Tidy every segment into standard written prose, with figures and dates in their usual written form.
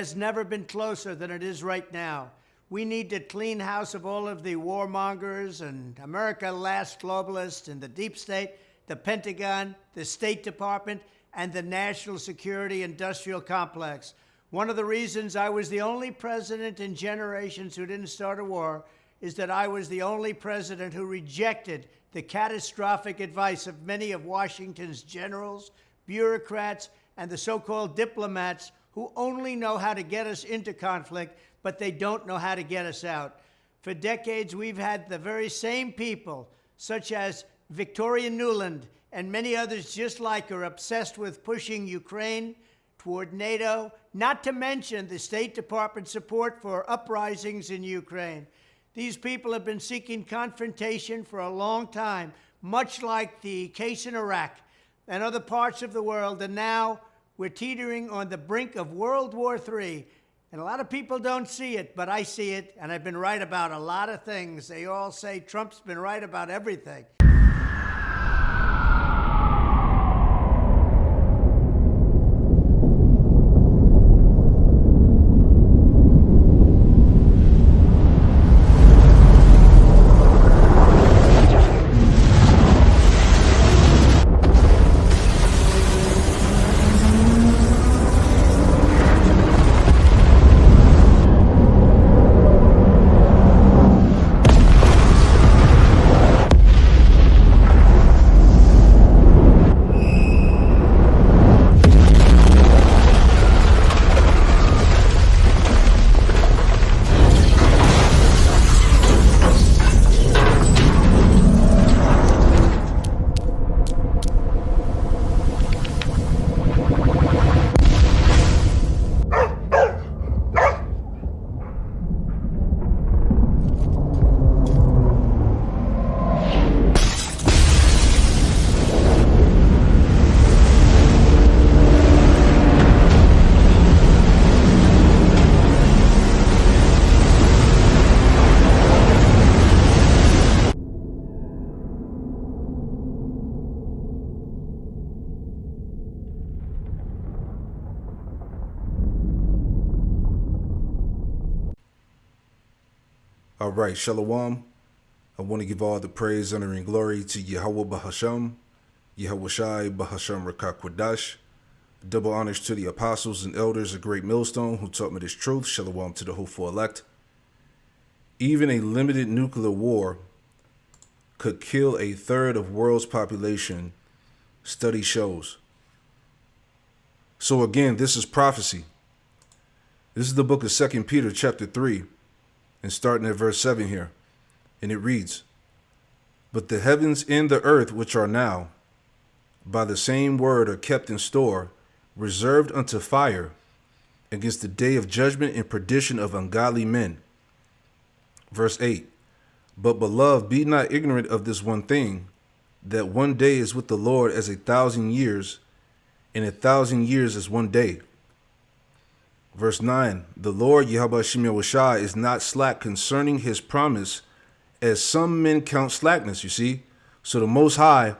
has never been closer than it is right now. We need to clean house of all of the warmongers and America Last globalists and the deep state, the Pentagon, the State Department, and the national security industrial complex. One of the reasons I was the only president in generations who didn't start a war is that I was the only president who rejected the catastrophic advice of many of Washington's generals, bureaucrats, and the so-called diplomats who only know how to get us into conflict, but they don't know how to get us out. For decades, we've had the very same people, such as Victoria Nuland and many others just like her, obsessed with pushing Ukraine toward NATO, not to mention the State Department support for uprisings in Ukraine. These people have been seeking confrontation for a long time, much like the case in Iraq and other parts of the world, and now we're teetering on the brink of World War III. And a lot of people don't see it, but I see it, and I've been right about a lot of things. They all say Trump's been right about everything. All right, Shalom. I want to give all the praise, honor, and glory to Yahweh Bahasham, Yahweh Shai Bahasham Rakakwadash. Double honors to the apostles and elders of Great Millstone who taught me this truth. Shalom to the hopeful elect. Even a limited nuclear war could kill a third of world's population, study shows. So again, this is prophecy. This is the book of 2 Peter chapter 3. And starting at verse 7 here, and it reads, "But the heavens and the earth which are now, by the same word are kept in store, reserved unto fire, against the day of judgment and perdition of ungodly men." Verse 8, "But beloved, be not ignorant of this one thing, that one day is with the Lord as 1,000 years, and 1,000 years as one day." Verse 9, "The Lord Yahweh Shai is not slack concerning his promise, as some men count slackness." You see? So the Most High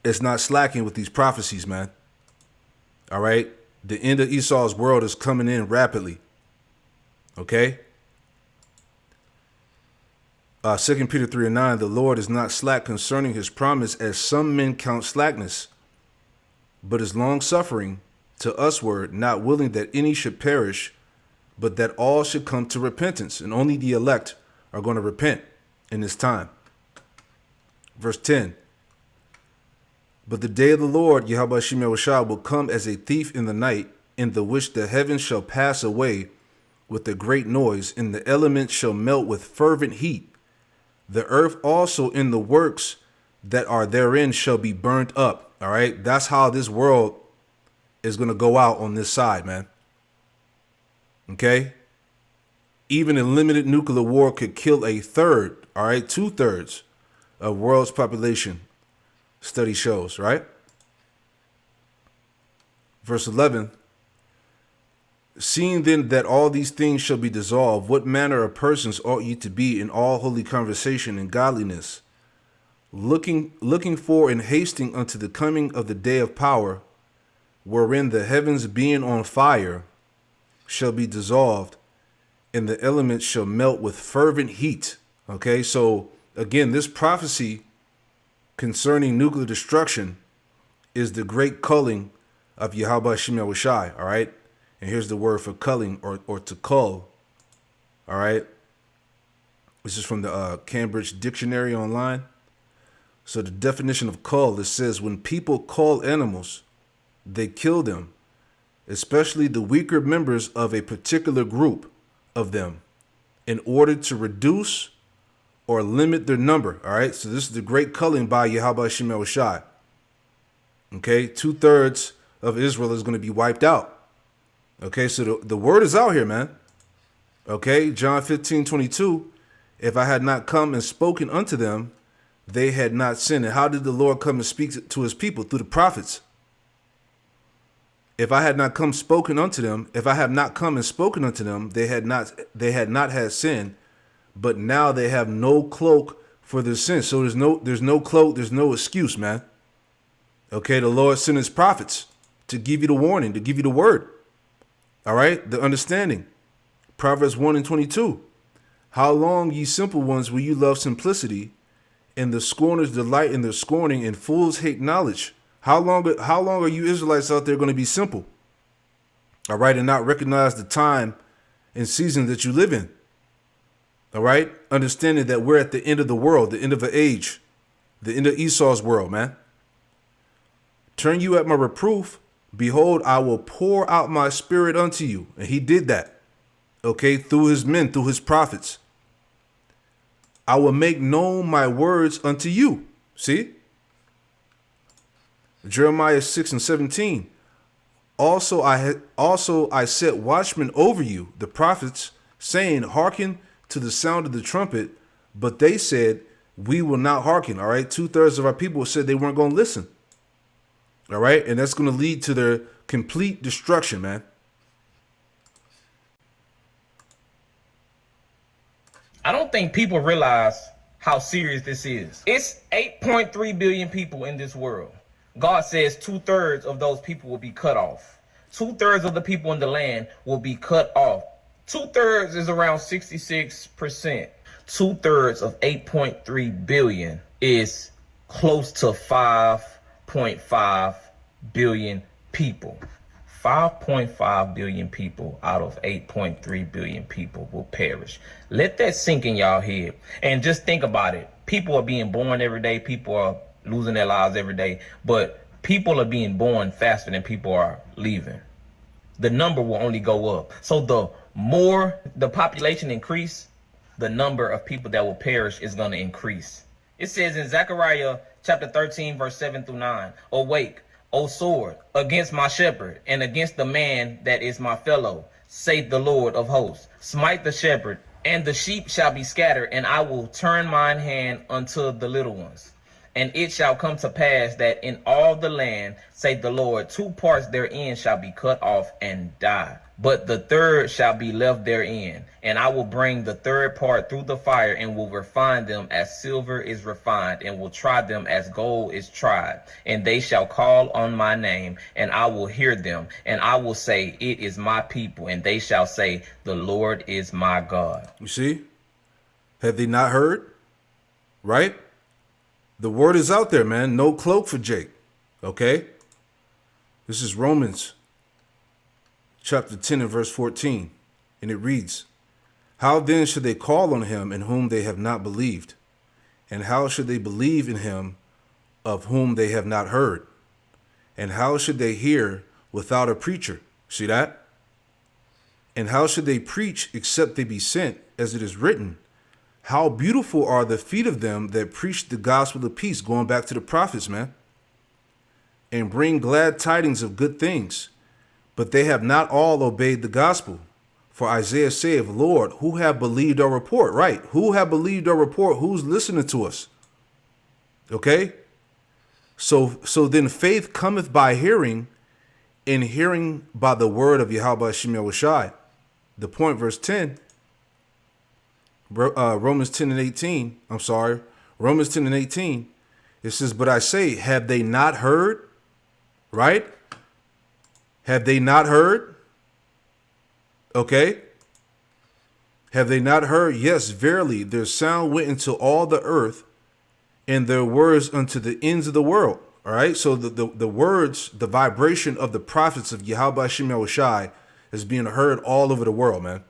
is not slacking with these prophecies, man. All right? The end of Esau's world is coming in rapidly. Okay? 2 Peter 3 and 9, "The Lord is not slack concerning his promise, as some men count slackness, but is long-suffering to usward, not willing that any should perish, but that all should come to repentance." And only the elect are going to repent in this time. Verse 10, "But the day of the Lord, Yahweh Shai, will come as a thief in the night, in the which the heavens shall pass away with a great noise, and the elements shall melt with fervent heat. The earth also and the works that are therein shall be burnt up." All right, that's how this world is going to go out on this side, man. Okay? Even a limited nuclear war could kill a third, all right, 2/3 of world's population, study shows, right? Verse 11, "Seeing then that all these things shall be dissolved, what manner of persons ought ye to be in all holy conversation and godliness, looking for and hasting unto the coming of the day of power, wherein the heavens being on fire shall be dissolved, and the elements shall melt with fervent heat. Okay, so again, this prophecy concerning nuclear destruction is the great culling of Yahweh Shem Yahushai, all right? And here's the word for culling, or to cull, all right? This is from the Cambridge Dictionary online. So the definition of cull, it says when people cull animals, they kill them, especially the weaker members of a particular group of them, in order to reduce or limit their number, all right? So this is the great culling by Yahweh Shem Yahushai. Okay, 2/3 of Israel is going to be wiped out. Okay, so the word is out here, man. Okay, John 15:22, if I had not come and spoken unto them, they had not sinned. And how did the Lord come and speak to his people? Through the prophets. If I had not come spoken unto them, if I have not come and spoken unto them, they had not had sin, but now they have no cloak for their sin. So there's no cloak, there's no excuse, man. Okay, the Lord sent his prophets to give you the warning, to give you the word. All right, the understanding. Proverbs 1:22. How long, ye simple ones, will you love simplicity, and the scorners delight in their scorning, and fools hate knowledge? How long are you Israelites out there going to be simple? All right, and not recognize the time and season that you live in. All right, understanding that we're at the end of the world, the end of the age, the end of Esau's world, man. Turn you at my reproof. Behold, I will pour out my spirit unto you. And he did that. Okay, through his men, through his prophets. I will make known my words unto you. See? Jeremiah 6:17. Also I set watchmen over you, the prophets, saying, hearken to the sound of the trumpet. But they said, we will not hearken. All right, 2/3 of our people said they weren't going to listen. All right, and that's going to lead to their complete destruction, man. I don't think people realize how serious this is. It's 8.3 billion people in this world. God says 2/3 of those people will be cut off. 2/3 of the people in the land will be cut off. 2/3 is around 66%. 2/3 of 8.3 billion is close to 5.5 billion people. 5.5 billion people out of 8.3 billion people will perish. Let that sink in y'all head. And just think about it. People are being born every day. People are losing their lives every day. But people are being born faster than people are leaving. The number will only go up. So the more the population increase, the number of people that will perish is going to increase. It says in Zechariah chapter 13, verse 7 through 9, awake, O sword, against my shepherd, and against the man that is my fellow, saith the Lord of hosts. Smite the shepherd, and the sheep shall be scattered, and I will turn mine hand unto the little ones. And it shall come to pass that in all the land, saith the Lord, 2 parts therein shall be cut off and die, but the third shall be left therein. And I will bring the third part through the fire, and will refine them as silver is refined, and will try them as gold is tried. And they shall call on my name, and I will hear them. And I will say, it is my people. And they shall say, the Lord is my God. You see? Have they not heard? Right? The word is out there, man. No cloak for Jake. Okay? This is Romans chapter 10 and verse 14. And it reads, how then should they call on him in whom they have not believed? And how should they believe in him of whom they have not heard? And how should they hear without a preacher? See that? And how should they preach except they be sent? As it is written, how beautiful are the feet of them that preach the gospel of peace. Going back to the prophets, man. And bring glad tidings of good things. But they have not all obeyed the gospel. For Isaiah saith, Lord, who have believed our report? Right. Who have believed our report? Who's listening to us? Okay. So then faith cometh by hearing, and hearing by the word of Yahweh Shem Yahushai. The point, verse 10, Romans 10 and 18. I'm sorry. Romans 10 and 18. It says, but I say, have they not heard? Right. Have they not heard? Okay? Have they not heard? Yes, verily, their sound went into all the earth, and their words unto the ends of the world. All right? So the words, the vibration of the prophets of Yahweh Shem Yahushai is being heard all over the world, man.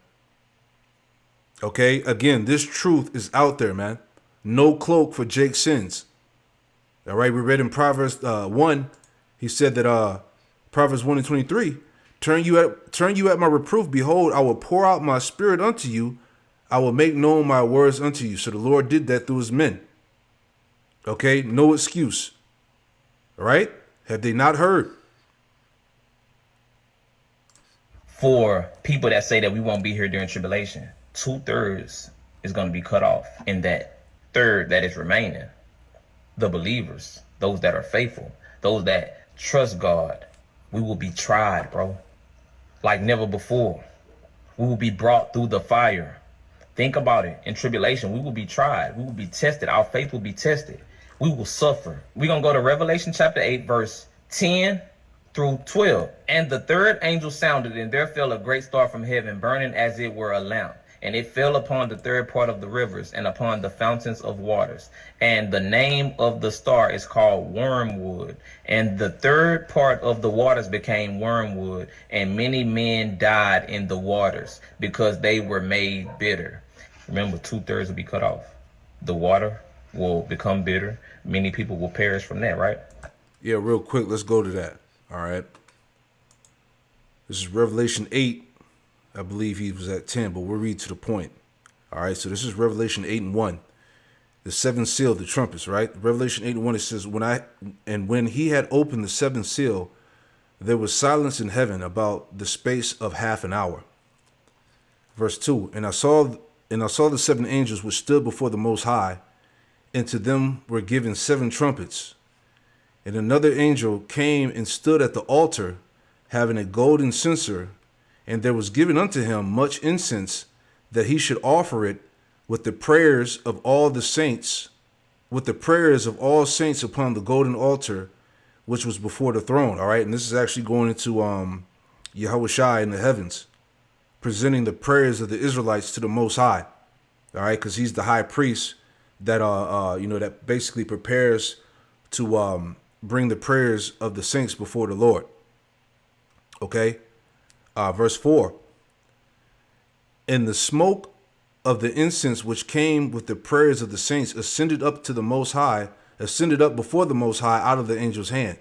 Okay? Again, this truth is out there, man. No cloak for Jake's sins. All right? We read in Proverbs 1, he said that Proverbs 1 and 23, turn you at my reproof. Behold, I will pour out my spirit unto you. I will make known my words unto you. So the Lord did that through his men. Okay? No excuse. All right? Have they not heard? For people that say that we won't be here during tribulation, 2/3 is going to be cut off. And that third that is remaining, the believers, those that are faithful, those that trust God, we will be tried, bro, like never before. We will be brought through the fire. Think about it. In tribulation, we will be tried. We will be tested. Our faith will be tested. We will suffer. We're going to go to Revelation chapter 8, verse 10 through 12. And the third angel sounded, and there fell a great star from heaven, burning as it were a lamp. And it fell upon the third part of the rivers and upon the fountains of waters. And the name of the star is called Wormwood. And the third part of the waters became wormwood. And many men died in the waters because they were made bitter. Remember, 2/3 will be cut off. The water will become bitter. Many people will perish from that, right? Yeah, real quick, let's go to that. All right. This is Revelation 8. I believe he was at 10, but we'll read to the point. All right, so this is Revelation 8 and 1. The seventh seal, the trumpets, right? Revelation 8 and 1, it says, when he had opened the seventh seal, there was silence in heaven about the space of half an hour. Verse 2, and I saw the seven angels which stood before the Most High, and to them were given 7 trumpets. And another angel came and stood at the altar, having a golden censer, and there was given unto him much incense, that he should offer it with the prayers of all the saints, with the prayers of all saints upon the golden altar, which was before the throne. All right, and this is actually going into Yahushua in the heavens, presenting the prayers of the Israelites to the Most High. All right, because he's the high priest that that basically prepares to bring the prayers of the saints before the Lord. Okay. Verse 4, and the smoke of the incense which came with the prayers of the saints ascended up to the Most High, ascended up before the Most High out of the angel's hand.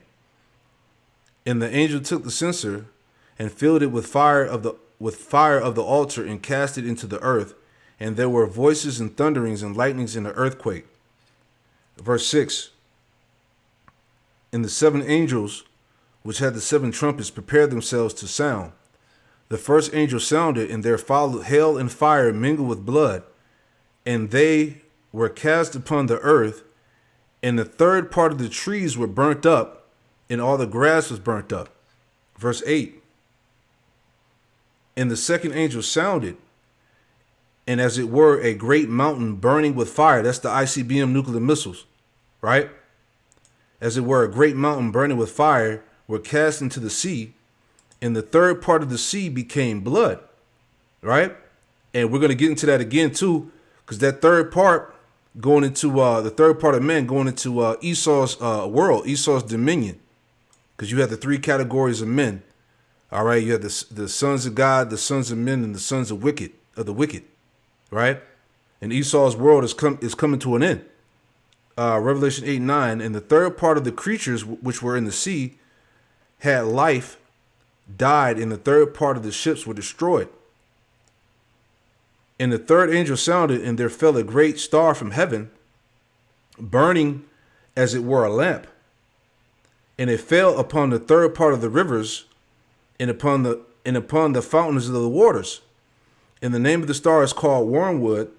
And the angel took the censer and filled it with fire of the altar and cast it into the earth. And there were voices and thunderings and lightnings and an earthquake. Verse 6, and the 7 angels which had the 7 trumpets prepared themselves to sound. The first angel sounded, and there followed hail and fire mingled with blood, and they were cast upon the earth, and the third part of the trees were burnt up, and all the grass was burnt up. Verse 8, and the second angel sounded, and as it were a great mountain burning with fire. That's the ICBM nuclear missiles, right? As it were a great mountain burning with fire were cast into the sea, and the third part of the sea became blood, right? And we're going to get into that again too, because that third part going into the third part of men going into Esau's world, Esau's dominion, because you have the 3 categories of men. All right, you have the sons of God, the sons of men, and the sons of the wicked, right? And Esau's world is coming to an end. Revelation 8:9, and the third part of the creatures which were in the sea had life, died, and the third part of the ships were destroyed. And the third angel sounded, and there fell a great star from heaven, burning as it were a lamp. And it fell upon the third part of the rivers, and upon the fountains of the waters. And the name of the star is called Wormwood.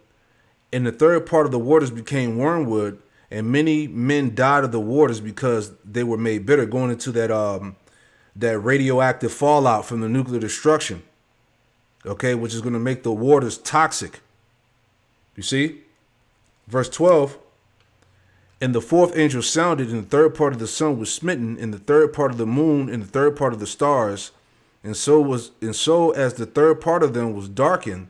And the third part of the waters became wormwood, and many men died of the waters because they were made bitter, going into that radioactive fallout from the nuclear destruction, okay, which is going to make the waters toxic. You see? Verse 12, and the fourth angel sounded, and the third part of the sun was smitten, and the third part of the moon, and the third part of the stars, and so as the third part of them was darkened,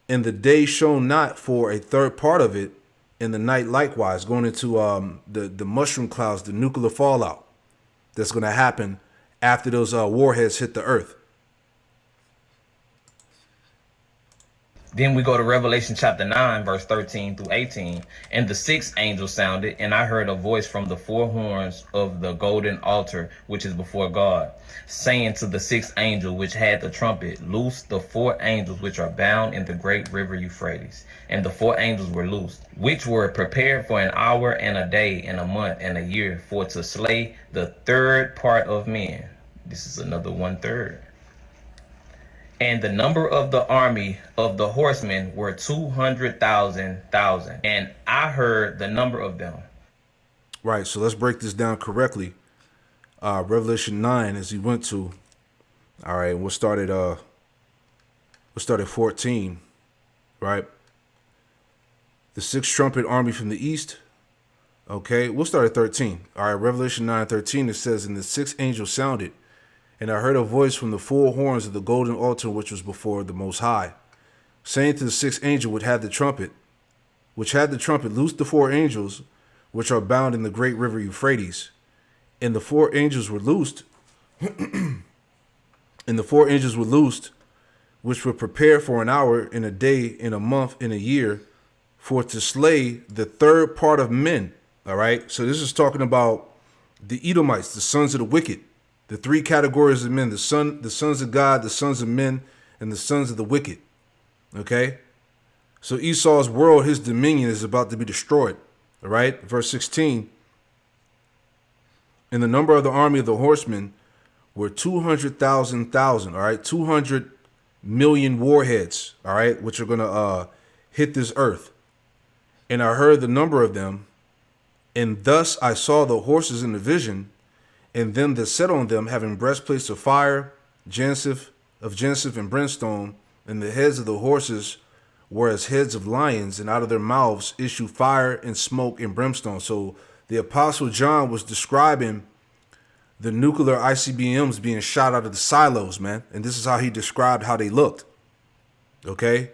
and the day shone not for a third part of it, and the night likewise, going into the mushroom clouds, the nuclear fallout that's going to happen after those warheads hit the earth. Then we go to Revelation chapter 9, verse 13 through 18. And the sixth angel sounded, and I heard a voice from the four horns of the golden altar, which is before God, saying to the sixth angel which had the trumpet, loose the four angels which are bound in the great river Euphrates. And the four angels were loosed, which were prepared for an hour and a day and a month and a year, for to slay the third part of men. This is another 1/3. And the number of the army of the horsemen were 200,000. And I heard the number of them. Right, so let's break this down correctly. Revelation 9, as he went to. All right, we'll start at 14, right? The sixth trumpet army from the east. Okay, we'll start at 13. All right, Revelation 9:13, it says, and the sixth angel sounded, and I heard a voice from the four horns of the golden altar which was before the Most High, saying to the sixth angel which had the trumpet, loose the four angels which are bound in the great river Euphrates. And the four angels were loosed, which were prepared for an hour, in a day, in a month, in a year, for to slay the third part of men. All right. So this is talking about the Edomites, the sons of the wicked, the three categories of men: the sons of God, the sons of men, and the sons of the wicked. Okay. So Esau's world, his dominion, is about to be destroyed. All right. Verse 16. And the number of the army of the horsemen were 200,000. All right. 200 million warheads. All right. Which are going to hit this earth. And I heard the number of them. And thus I saw the horses in the vision, and them that sat on them having breastplates of fire, Jacinth and brimstone, and the heads of the horses were as heads of lions, and out of their mouths issue fire and smoke and brimstone. So the Apostle John was describing the nuclear ICBMs being shot out of the silos, man. And this is how he described how they looked. Okay.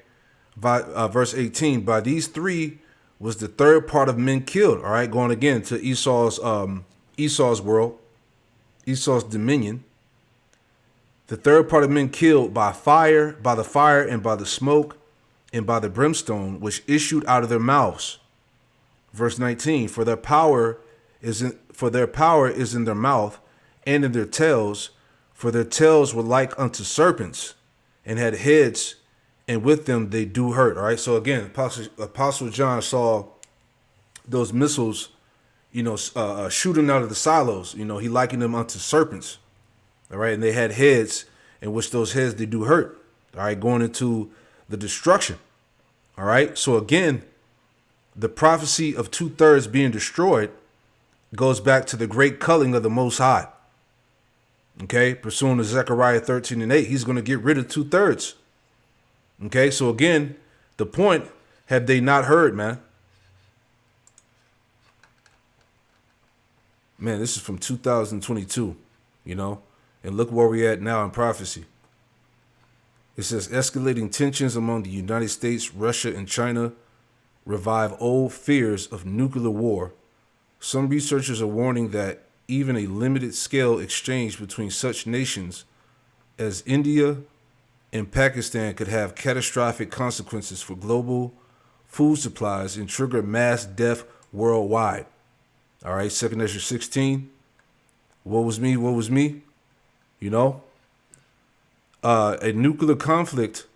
By verse 18, by these three was the third part of men killed. All right. Going again to Esau's world, Esau's dominion. The third part of men killed by fire, by the fire and by the smoke and by the brimstone, which issued out of their mouths. Verse 19, for their power is in their mouth and in their tails, for their tails were like unto serpents and had heads, and with them they do hurt. All right. So again, Apostle John saw those missiles, shooting out of the silos. He likened them unto serpents. All right. And they had heads, in which those heads they do hurt. All right. Going into the destruction. All right. So again, the prophecy of 2/3 being destroyed goes back to the great culling of the Most High. Okay. Pursuing to Zechariah 13:8, he's going to get rid of 2/3. Okay. So again, the point, have they not heard, man? Man, this is from 2022, and look where we're at now in prophecy. It says escalating tensions among the United States, Russia, and China revive old fears of nuclear war. Some researchers are warning that even a limited scale exchange between such nations as India and Pakistan could have catastrophic consequences for global food supplies and trigger mass death worldwide. All right, 2 Ezra 16. What was me? A nuclear conflict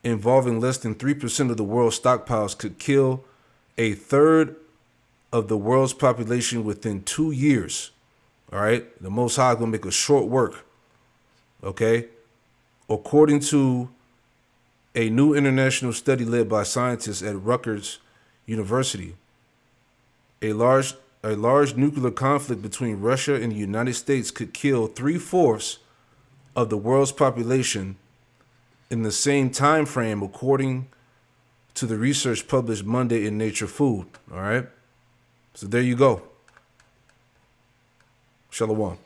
involving less than 3% of the world's stockpiles could kill a third of the world's population within 2 years. All right, the Most High gonna make a short work. Okay, according to a new international study led by scientists at Rutgers University, a large nuclear conflict between Russia and the United States could kill 3/4 of the world's population in the same time frame, according to the research published Monday in Nature Food. All right, so there you go. Shalom.